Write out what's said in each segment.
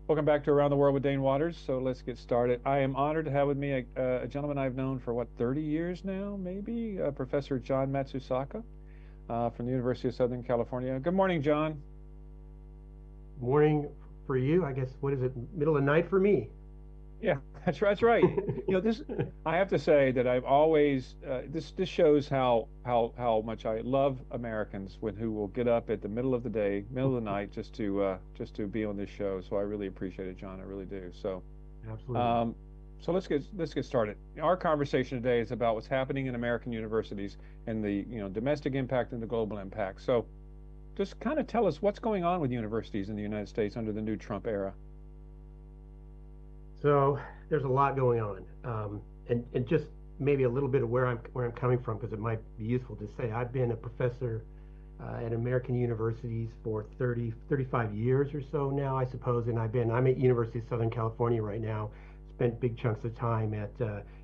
Welcome back to Around the World with Dane Waters. So let's get started. I am honored to have with me a gentleman I've known for 30 years now, maybe, Professor John Matsusaka from the University of Southern California. Good morning, John. Morning for you. I guess what is it? Middle of the night for me. Yeah, that's right. This I have to say that I've always this shows how much I love Americans when who will get up at the middle of the day, middle of the night, just to be on this show. So I really appreciate it, John. I really do. Absolutely. Um, so let's get started. Our conversation today is about what's happening in American universities and the domestic impact and the global impact. So just kind of tell us what's going on with universities in the United States under the new Trump era. So there's a lot going on, and just maybe a little bit of where I'm coming from because it might be useful to say I've been a professor at American universities for 35 years or so now, I suppose, and I'm at University of Southern California right now. Spent big chunks of time at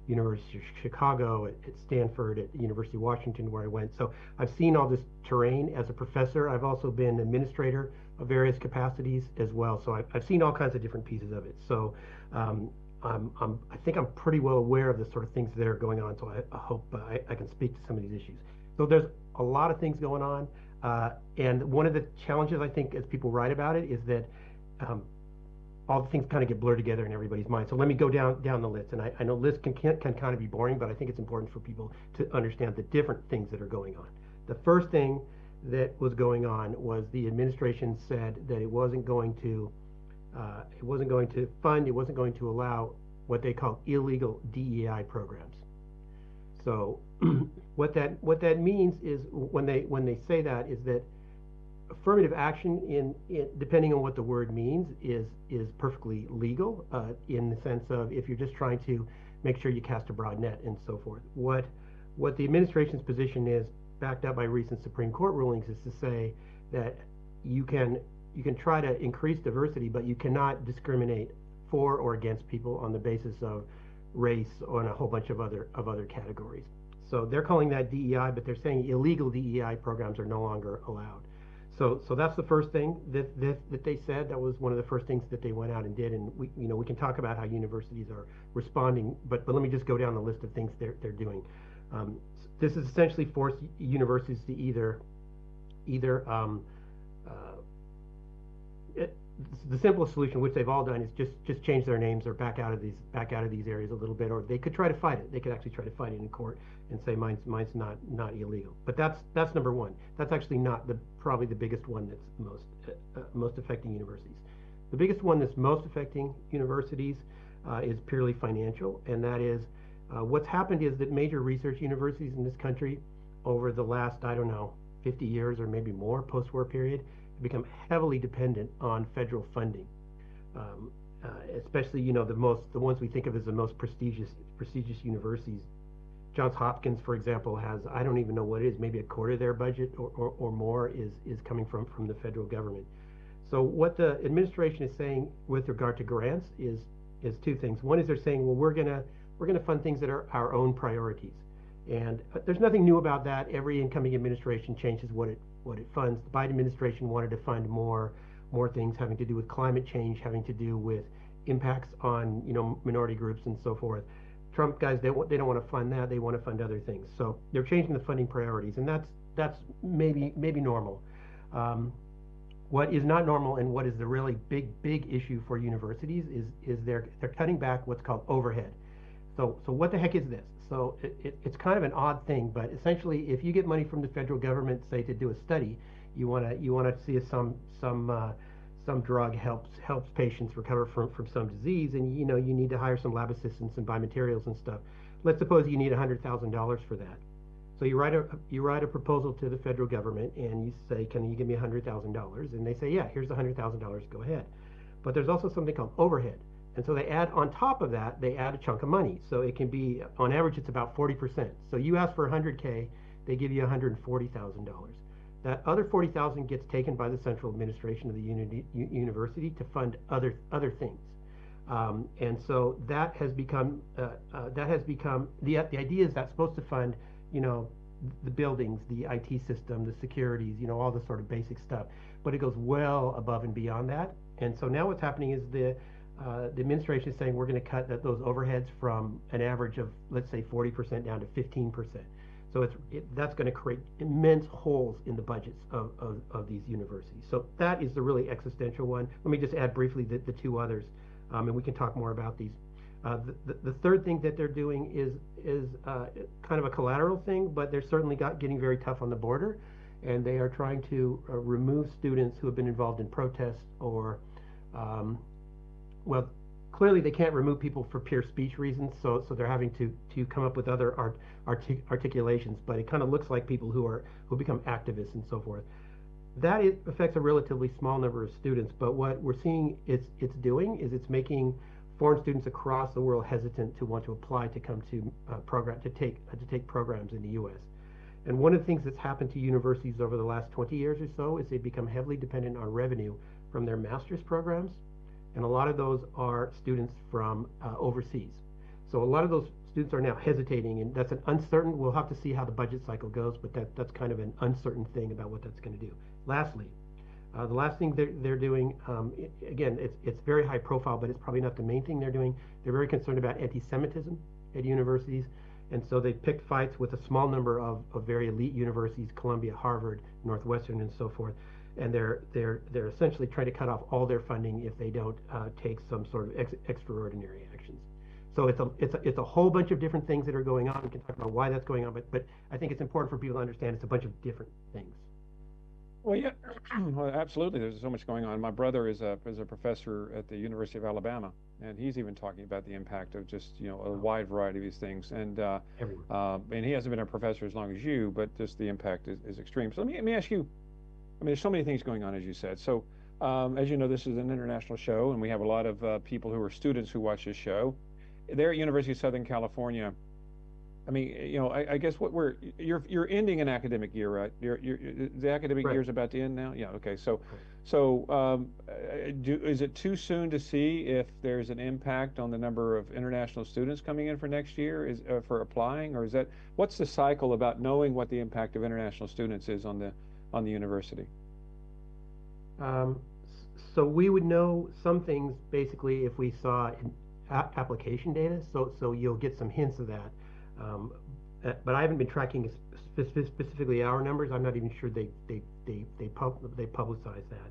University of Chicago, at Stanford, at University of Washington, where I went. So I've seen all this terrain as a professor. I've also been administrator of various capacities as well. So I've seen all kinds of different pieces of it. So um, I think I'm pretty well aware of the sort of things that are going on. So I hope I can speak to some of these issues. So there's a lot of things going on. And one of the challenges, I think, as people write about it, is that um, all the things kind of get blurred together in everybody's mind. So let me go down the list. And I know lists can kind of be boring, but I think it's important for people to understand the different things that are going on. The first thing that was going on was the administration said that it wasn't going to fund, it wasn't going to allow what they call illegal DEI programs. So what that means is when they say that is that affirmative action in depending on what the word means is perfectly legal in the sense of if you're just trying to make sure you cast a broad net and so forth. What the administration's position is, backed up by recent Supreme Court rulings, is to say that you can you can try to increase diversity, but you cannot discriminate for or against people on the basis of race or on a whole bunch of other categories. So they're calling that DEI, but they're saying illegal DEI programs are no longer allowed. So that's the first thing that they said. That was one of the first things that they went out and did. And we can talk about how universities are responding, but let me just go down the list of things they're doing. Um, this is essentially forced universities to either uh, it, the simplest solution, which they've all done, is just change their names or back out of these areas a little bit, or they could try to fight it. They could actually try to fight it in court and say mine's not illegal. But that's number one. That's actually not the probably the biggest one that's most affecting universities. The biggest one that's most affecting universities is purely financial, and that is what's happened is that major research universities in this country over the last, I don't know, 50 years or maybe more post-war period have become heavily dependent on federal funding. Um, uh, Especially, the ones we think of as the most prestigious universities. Johns Hopkins, for example, has, I don't even know what it is, maybe a quarter of their budget or more is coming from the federal government. So what the administration is saying with regard to grants is two things. One is they're saying, well, we're gonna fund things that are our own priorities, and there's nothing new about that. Every incoming administration changes what it funds. The Biden administration wanted to fund more things having to do with climate change, having to do with impacts on minority groups and so forth. Trump guys, they don't want to fund that. They want to fund other things. So they're changing the funding priorities, and that's maybe normal. Um, what is not normal and what is the really big issue for universities is they're cutting back what's called overhead. So what the heck is this? So it's kind of an odd thing, but essentially, if you get money from the federal government, say to do a study, you wanna see if some drug helps patients recover from some disease, and you need to hire some lab assistants and buy materials and stuff. Let's suppose you need $100,000 for that. So you write a proposal to the federal government and you say, can you give me $100,000? And they say, yeah, here's $100,000. Go ahead. But there's also something called overhead. And so they add on top of that, they add a chunk of money. So it can be, on average, it's about 40%. So you ask for 100K, they give you $140,000. That other 40,000 gets taken by the central administration of the university to fund other things. And so that has become the idea is that's supposed to fund, you know, the buildings, the IT system, the securities, all the sort of basic stuff. But it goes well above and beyond that. And so now what's happening is the administration is saying we're going to cut those overheads from an average of, let's say, 40% down to 15%. So that's going to create immense holes in the budgets of these universities. So that is the really existential one. Let me just add briefly the two others, and we can talk more about these. The third thing that they're doing is kind of a collateral thing, but they're certainly getting very tough on the border, and they are trying to remove students who have been involved in protests or um, well, clearly they can't remove people for pure speech reasons, so they're having to come up with other articulations. But it kind of looks like people who become activists and so forth. That affects a relatively small number of students, but what we're seeing it's doing is it's making foreign students across the world hesitant to want to apply to come to take programs in the U.S. And one of the things that's happened to universities over the last 20 years or so is they've become heavily dependent on revenue from their master's programs, and a lot of those are students from overseas. So a lot of those students are now hesitating, and that's an uncertain. We'll have to see how the budget cycle goes, but that's kind of an uncertain thing about what that's going to do. Lastly, the last thing they're doing, again, it's very high profile, but it's probably not the main thing they're doing. They're very concerned about anti-Semitism at universities, and so they picked fights with a small number of very elite universities, Columbia, Harvard, Northwestern, and so forth. And they're essentially trying to cut off all their funding if they don't take some sort of extraordinary actions. So it's a whole bunch of different things that are going on. We can talk about why that's going on, but I think it's important for people to understand it's a bunch of different things. Well, yeah, well, absolutely. There's so much going on. My brother is a professor at the University of Alabama, and he's even talking about the impact of just a wide variety of these things. Everywhere. And he hasn't been a professor as long as you, but just the impact is extreme. So let me ask you. I mean, there's so many things going on, as you said. So, as you know, this is an international show, and we have a lot of people who are students who watch this show. There at University of Southern California, I mean, I guess you're ending an academic year, right? The academic Right. year is about to end now. Yeah. Okay. So, Right. is it too soon to see if there's an impact on the number of international students coming in for next year, for applying, or is that what's the cycle about knowing what the impact of international students is on the university? Um, so we would know some things basically if we saw application data. So you'll get some hints of that. Um, but I haven't been tracking specifically our numbers. I'm not even sure they publicize that.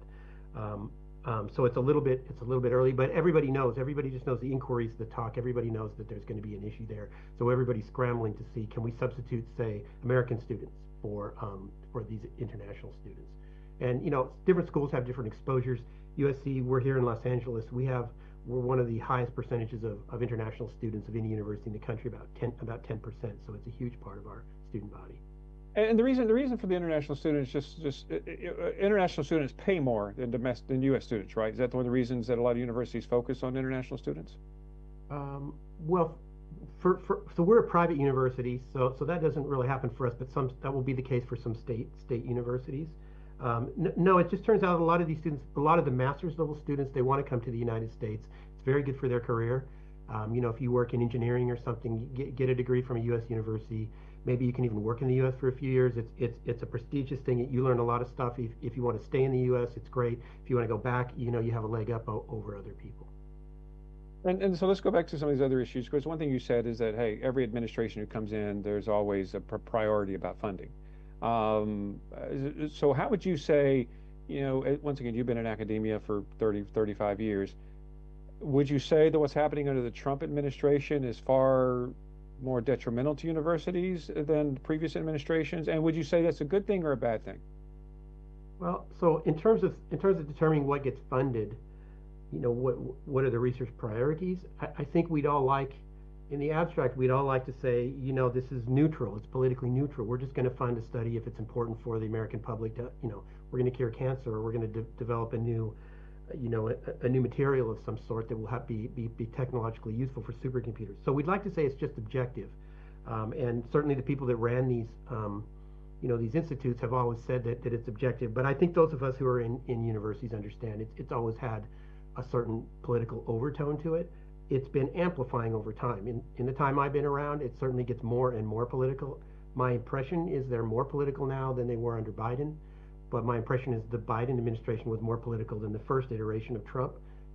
So it's a little bit early, but everybody knows. Everybody just knows the inquiries, the talk. Everybody knows that there's going to be an issue there. So everybody's scrambling to see, can we substitute, say, American students for these international students? And different schools have different exposures. USC, we're here in Los Angeles. We're one of the highest percentages of international students of any university in the country, about 10%. So it's a huge part of our student body. And the reason for the international students international students pay more than U.S. students, right? Is that one of the reasons that a lot of universities focus on international students? Well, so we're a private university, so that doesn't really happen for us, but that will be the case for some state universities. No, it just turns out a lot of these students, a lot of the master's level students, they want to come to the United States. It's very good for their career. If you work in engineering or something, get a degree from a U.S. university. Maybe you can even work in the U.S. for a few years. It's a prestigious thing. You learn a lot of stuff. If you want to stay in the U.S., it's great. If you want to go back, you have a leg up over other people. And so let's go back to some of these other issues, because one thing you said is that, hey, every administration who comes in, there's always a priority about funding. So how would you say, once again, you've been in academia for 30, 35 years. Would you say that what's happening under the Trump administration is far more detrimental to universities than previous administrations? And would you say that's a good thing or a bad thing? Well, so in terms of determining what gets funded, what are the research priorities? I think we'd all like, in the abstract, we'd all like to say, this is neutral. It's politically neutral. We're just going to fund a study if it's important for the American public to, we're going to cure cancer, or we're going to develop a new material of some sort that will be technologically useful for supercomputers. So we'd like to say it's just objective, and certainly the people that ran these institutes have always said that it's objective. But I think those of us who are in universities understand it's always had a certain political overtone to it. It's been amplifying over time. In the time I've been around, it certainly gets more and more political. My impression is they're more political now than they were under Biden. but my impression is the Biden administration was more political than the first iteration of Trump.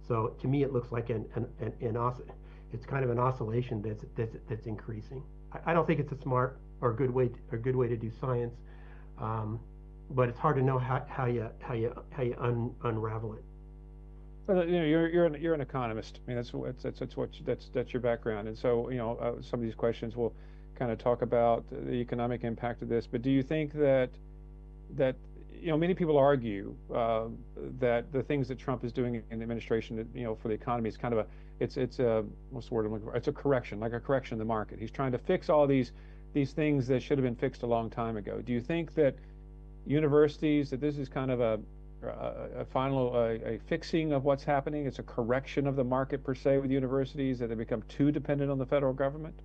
So to me, it looks like it's kind of an oscillation that's increasing. I don't think it's a smart or good way to do science, um, but it's hard to know how you unravel it. Well, you're an economist. I mean, that's what that's your background. And so, some of these questions will kind of talk about the economic impact of this. But do you think that many people argue that the things that Trump is doing in the administration, for the economy is kind of it's a what's the word I'm looking for? It's a correction, like a correction in the market. He's trying to fix all these things that should have been fixed a long time ago. Do you think that universities that this is kind of a final a fixing of what's happening? It's a correction of the market per se with universities that they become too dependent on the federal government.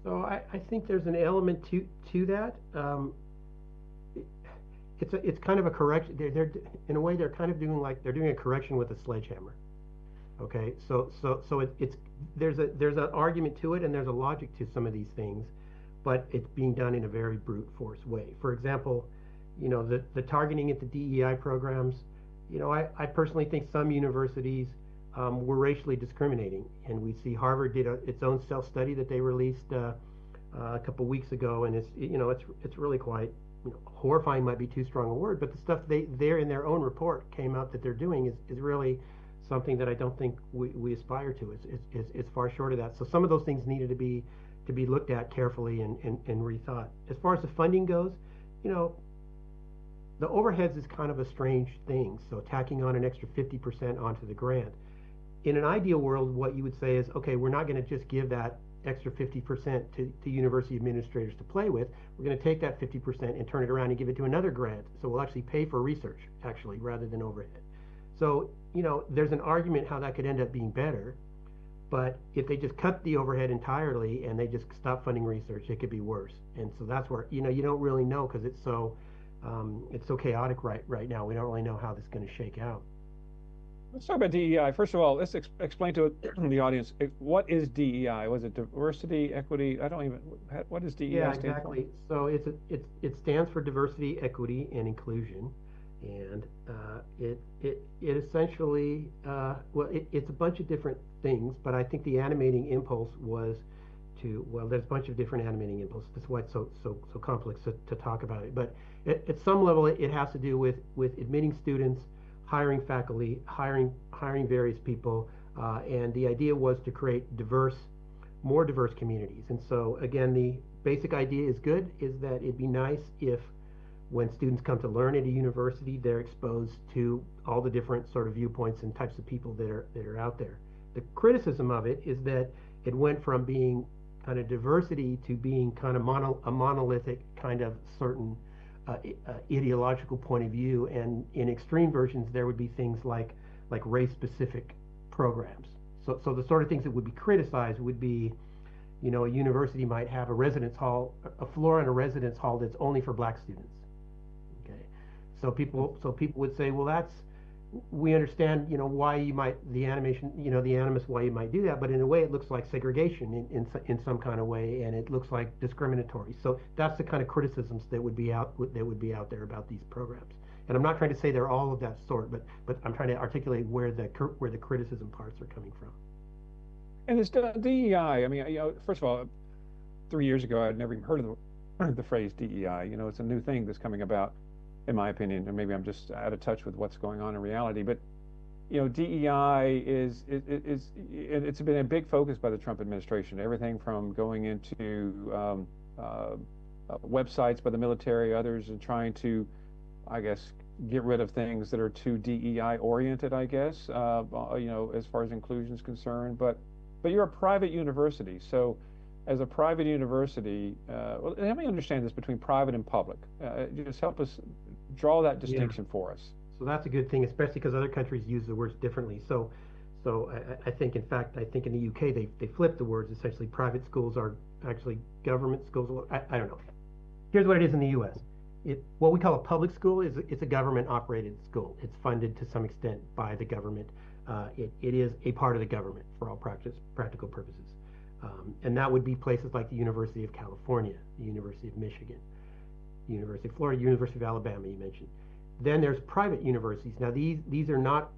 So I think there's an element to that. It's kind of a correction. They're in a way they're kind of doing a correction with a sledgehammer. Okay, so it's there's an argument to it and there's a logic to some of these things, but it's being done in a very brute force way. For example, the targeting at the DEI programs. I personally think some universities were racially discriminating, and we see Harvard did its own self-study that they released a couple weeks ago, and it's really quite horrifying might be too strong a word, but the stuff they're in their own report came out that they're doing is really something that I don't think we aspire to. It's far short of that. So some of those things needed to be looked at carefully and rethought. As far as the funding goes, you know, the overheads is kind of a strange thing. So tacking on an extra 50% onto the grant. In an ideal world, what you would say is, okay, we're not going to just give that extra 50% to university administrators to play with. We're going to take that 50% and turn it around and give it to another grant. So we'll actually pay for research, actually, rather than overhead. So, there's an argument how that could end up being better. But if they just cut the overhead entirely and they just stop funding research, it could be worse. And so that's where, you don't really know because it's so chaotic right now. We don't really know how this is going to shake out. Let's talk about DEI. First of all, let's explain to the audience what is DEI? Was it diversity, equity? I don't even. What does DEI Yeah, stand for? exactly. So it stands for diversity, equity, and inclusion, and it essentially it's a bunch of different things. But I think the animating impulse was there's a bunch of different animating impulses. That's why it's so complex to talk about it. But at some level, it has to do with admitting students, hiring faculty, hiring various people, and the idea was to create more diverse communities. And so again, the basic idea is good, is that it'd be nice if when students come to learn at a university, they're exposed to all the different sort of viewpoints and types of people that are out there. The criticism of it is that it went from being kind of diversity to being kind of a monolithic kind of certain ideological point of view, and in extreme versions there would be things like race-specific programs. So the sort of things that would be criticized would be, a university might have a floor in a residence hall that's only for black students. Okay, so people would say, well, we understand, why you might the animus why you might do that, but in a way it looks like segregation in some kind of way, and it looks like discriminatory. So that's the kind of criticisms that would be out there about these programs. And I'm not trying to say they're all of that sort, but I'm trying to articulate where the criticism parts are coming from. And this DEI. I mean, first of all, 3 years ago, I'd never even heard of the phrase DEI. It's a new thing that's coming about, in my opinion, and maybe I'm just out of touch with what's going on in reality. But DEI it's been a big focus by the Trump administration. Everything from going into websites by the military, others, and trying to, I guess, get rid of things that are too DEI oriented, I guess, as far as inclusion is concerned. But you're a private university, so as a private university, well, let me understand this between private and public. Just help us draw that Yeah. distinction for us. So that's a good thing, especially because other countries use the words differently. So I think, in fact, in the UK they flip the words. Essentially, private schools are actually government schools. I don't know. Here's what it is in the U.S. What we call a public school it's a government operated school. It's funded to some extent by the government. It is a part of the government for all practical purposes. And that would be places like the University of California, the University of Michigan, University of Florida, University of Alabama, you mentioned. Then there's private universities. Now these are not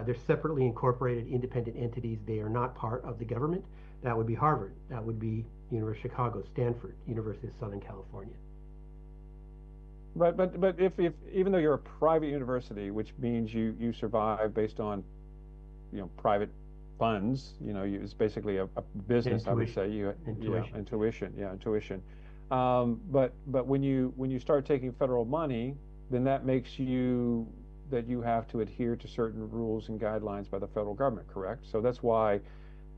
they're separately incorporated independent entities. They are not part of the government. That would be Harvard. That would be University of Chicago, Stanford, University of Southern California. But if even though you're a private university, which means you survive based on private funds, it's basically a business, I would Intuition. say. Yeah, Intuition. intuition, yeah, intuition. But when you start taking federal money, then that makes that you have to adhere to certain rules and guidelines by the federal government, correct? So that's why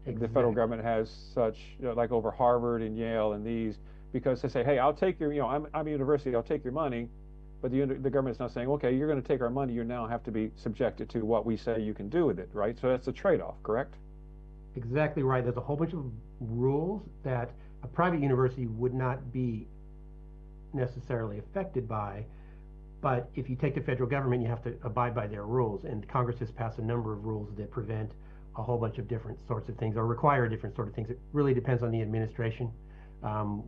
the federal Exactly. government has such, like over Harvard and Yale and these, because they say, hey, I'll take your, I'm a university, I'll take your money, but the government's not saying, okay, you're going to take our money, you now have to be subjected to what we say you can do with it, right? So that's a trade-off, correct? Exactly right. There's a whole bunch of rules that a private university would not be necessarily affected by. But if you take the federal government, you have to abide by their rules. And Congress has passed a number of rules that prevent a whole bunch of different sorts of things or require different sort of things. It really depends on the administration. Um,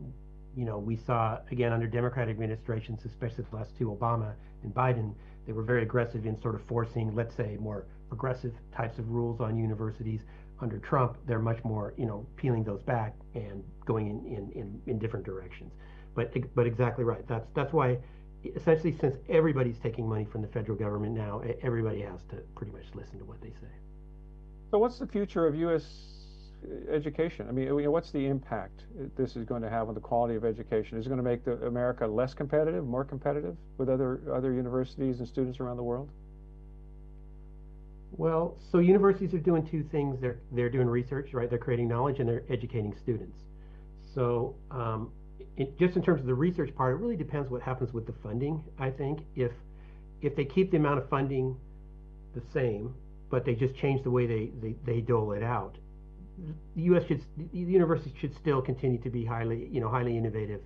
we saw, again, under Democratic administrations, especially the last two, Obama and Biden, they were very aggressive in sort of forcing, let's say, more progressive types of rules on universities. Under Trump, they're much more, peeling those back and going in different directions. But exactly right. That's why essentially, since everybody's taking money from the federal government now, everybody has to pretty much listen to what they say. So what's the future of U.S. education? I mean, what's the impact this is going to have on the quality of education? Is it going to make America less competitive, more competitive with other universities and students around the world? Well, so universities are doing two things. They're doing research, right? They're creating knowledge and they're educating students. So just in terms of the research part, it really depends what happens with the funding. I think if they keep the amount of funding the same, but they just change the way they dole it out, the university should still continue to be highly innovative.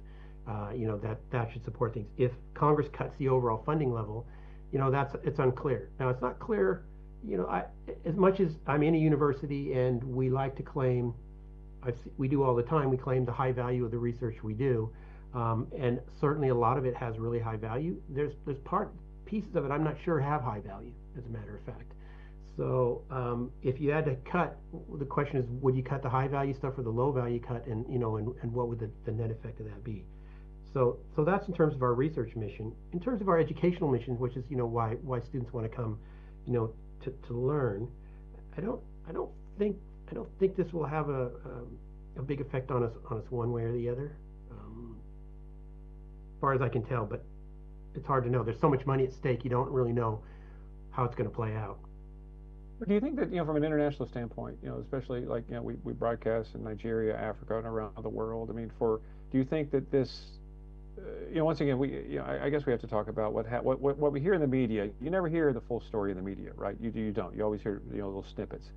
That should support things. If Congress cuts the overall funding level, it's unclear. Now it's not clear. As much as I'm in a university and we like to claim, we do all the time, we claim the high value of the research we do, and certainly a lot of it has really high value. There's pieces of it I'm not sure have high value, as a matter of fact. So if you had to cut, the question is, would you cut the high value stuff or the low value cut, and what would the net effect of that be? So that's in terms of our research mission. In terms of our educational mission, which is why students want to come, to learn. I don't I don't think I don't think this will have a big effect on us one way or the other, as far as I can tell. But it's hard to know. There's so much money at stake. You don't really know how it's going to play out. Do you think that, from an international standpoint, especially like, we broadcast in Nigeria, Africa, and around the world. I mean, do you think that this, once again, I guess we have to talk about what we hear in the media. You never hear the full story in the media, right? You don't. You always hear, little snippets.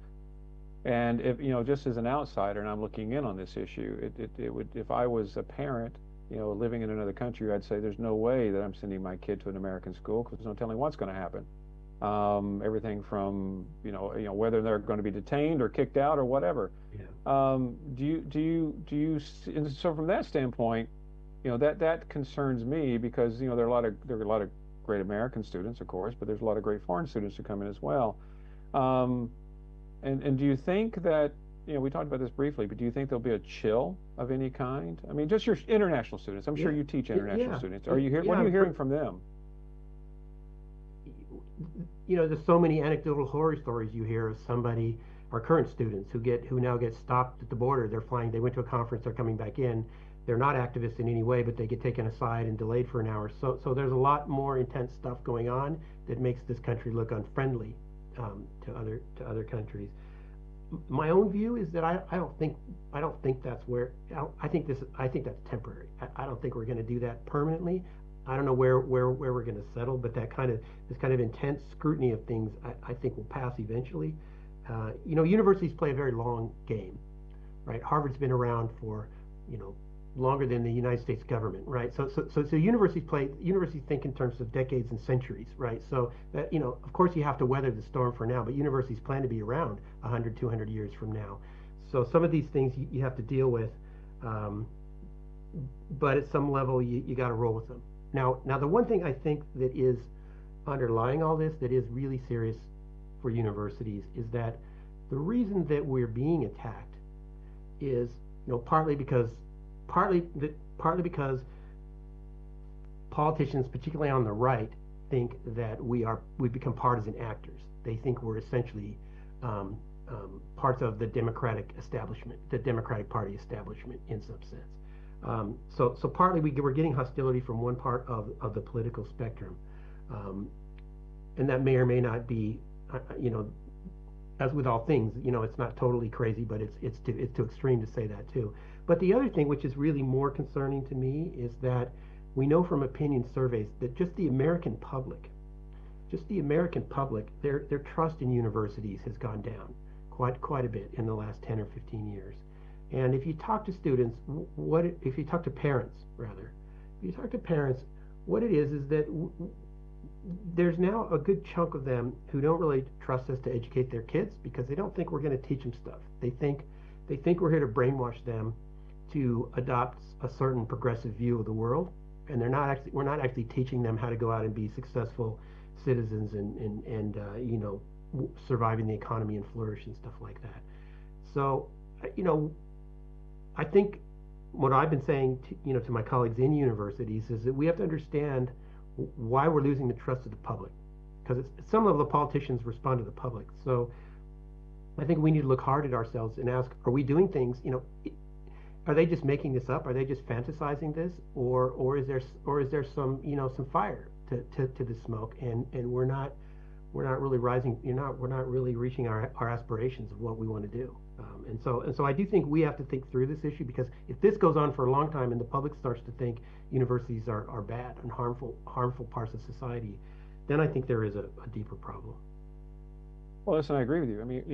And if, just as an outsider, and I'm looking in on this issue, it would, if I was a parent, living in another country, I'd say there's no way that I'm sending my kid to an American school because there's no telling what's going to happen. Everything from whether they're going to be detained or kicked out or whatever. Yeah. And so from that standpoint, that concerns me because there are a lot of great American students, of course, but there's a lot of great foreign students who come in as well. Um, and do you think that we talked about this briefly, but do you think there'll be a chill of any kind? I mean, just your international students. I'm sure Yeah. you teach international Yeah. students. Are you here? What are Yeah. you hearing from them? There's so many anecdotal horror stories you hear of somebody, our current students who now get stopped at the border. They're flying. They went to a conference. They're coming back in. They're not activists in any way, but they get taken aside and delayed for an hour. So there's a lot more intense stuff going on that makes this country look unfriendly, to other countries. My own view is that I don't think that's where I think that's temporary. I don't think we're going to do that permanently. I don't know where we're going to settle, but this kind of intense scrutiny of things I think will pass eventually. Universities play a very long game, right? Harvard's been around for you know longer than the United States government, right? So universities think in terms of decades and centuries, right? So that of course you have to weather the storm for now, but universities plan to be around 100, 200 years from now. So some of these things you have to deal with, um, but at some level you got to roll with them. Now the one thing I think that is underlying all this that is really serious for universities is that the reason that we're being attacked is, partly partly because politicians, particularly on the right, think that we become partisan actors. They think we're essentially parts of the Democratic establishment, the Democratic Party establishment, in some sense. So partly we're getting hostility from one part of the political spectrum, um, and that may or may not be, you know, as with all things, it's not totally crazy, but it's too extreme to say that too. But the other thing, which is really more concerning to me, is that we know from opinion surveys that just the American public, their trust in universities has gone down quite a bit in the last 10 or 15 years. And if you talk to students, if you talk to parents rather, if you talk to parents, what it is that there's now a good chunk of them who don't really trust us to educate their kids because they don't think we're going to teach them stuff. They think we're here to brainwash them to adopt a certain progressive view of the world, and we're not actually teaching them how to go out and be successful citizens and surviving the economy and flourish and stuff like that. So, you know, I think what I've been saying to my colleagues in universities is that we have to understand why we're losing the trust of the public, because some of the politicians respond to the public. So I think we need to look hard at ourselves and ask, are we doing things, are they just making this up? Are they just fantasizing this, or is there some some fire to the smoke, and we're not really rising, we're not really reaching our aspirations of what we want to do. And so I do think we have to think through this issue, because if this goes on for a long time and the public starts to think universities are bad and harmful parts of society, then I think there is a deeper problem. Well, listen, I agree with you. I mean,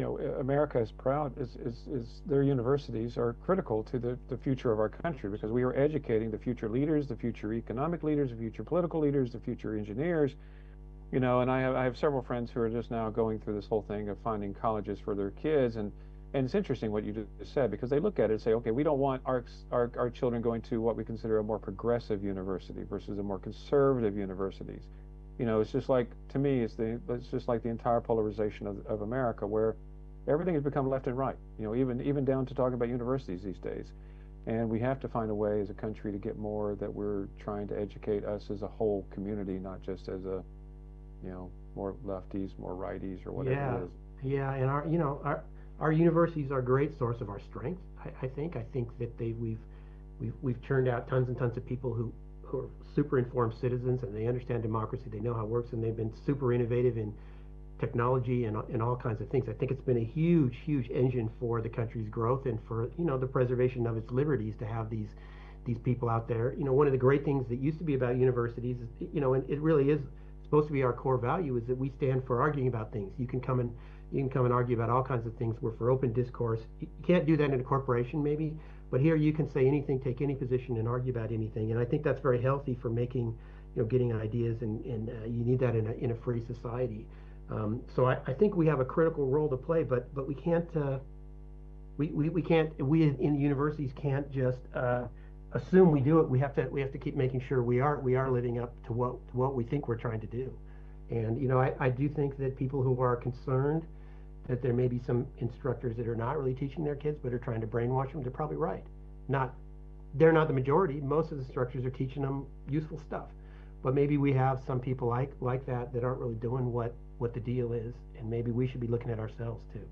America is proud, is their universities are critical to the future of our country, because we are educating the future leaders, the future economic leaders, the future political leaders, the future engineers. And I have several friends who are just now going through this whole thing of finding colleges for their kids, and it's interesting what you just said, because they look at it and say, okay, we don't want our children going to what we consider a more progressive university versus a more conservative universities. It's just like, to me, it's just like the entire polarization of America, where everything has become left and right. Even down to talking about universities these days. And we have to find a way as a country to get more that we're trying to educate us as a whole community, not just as more lefties, more righties, or whatever Yeah, it is. yeah, and our universities are a great source of our strength. I think that we've churned out tons and tons of people who are super informed citizens, and they understand democracy. They know how it works, and they've been super innovative in technology and all kinds of things. I think it's been a huge engine for the country's growth and for the preservation of its liberties to have these people out there. One of the great things that used to be about universities is, and it really is supposed to be our core value, is that we stand for arguing about things. You can come and argue about all kinds of things. We're for open discourse. You can't do that in a corporation, maybe, but here you can say anything, take any position, and argue about anything. And I think that's very healthy for getting ideas, and you need that in a free society. So I think we have a critical role to play, but we can't we can't we in universities can't just assume we do it. We have to keep making sure we are living up to what we think we're trying to do. And I do think that people who are concerned that there may be some instructors that are not really teaching their kids but are trying to brainwash them, they're probably right. Not They're not the majority. Most of the instructors are teaching them useful stuff. But maybe we have some people like that aren't really doing what the deal is, and maybe we should be looking at ourselves too.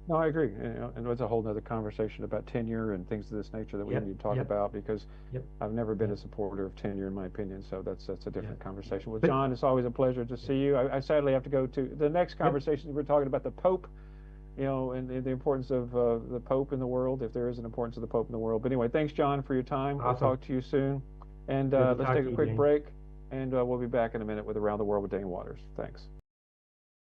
No, I agree. And it's a whole nother conversation about tenure and things of this nature that we Yep, need to talk yep, about, because yep, I've never been yep, a supporter of tenure, in my opinion. So that's a yeah, different yeah. conversation. Well, But John, it's always a pleasure to yep, see you. I sadly have to go to the next yep, conversation. We're talking about the Pope, and the importance of the Pope in the world, if there is an importance of the Pope in the world. But anyway, thanks, John, for your time. I'll awesome. talk to you soon. And Good to let's talk take to a you, quick Dane. break, and we'll be back in a minute with Around the World with Dane Waters. Thanks.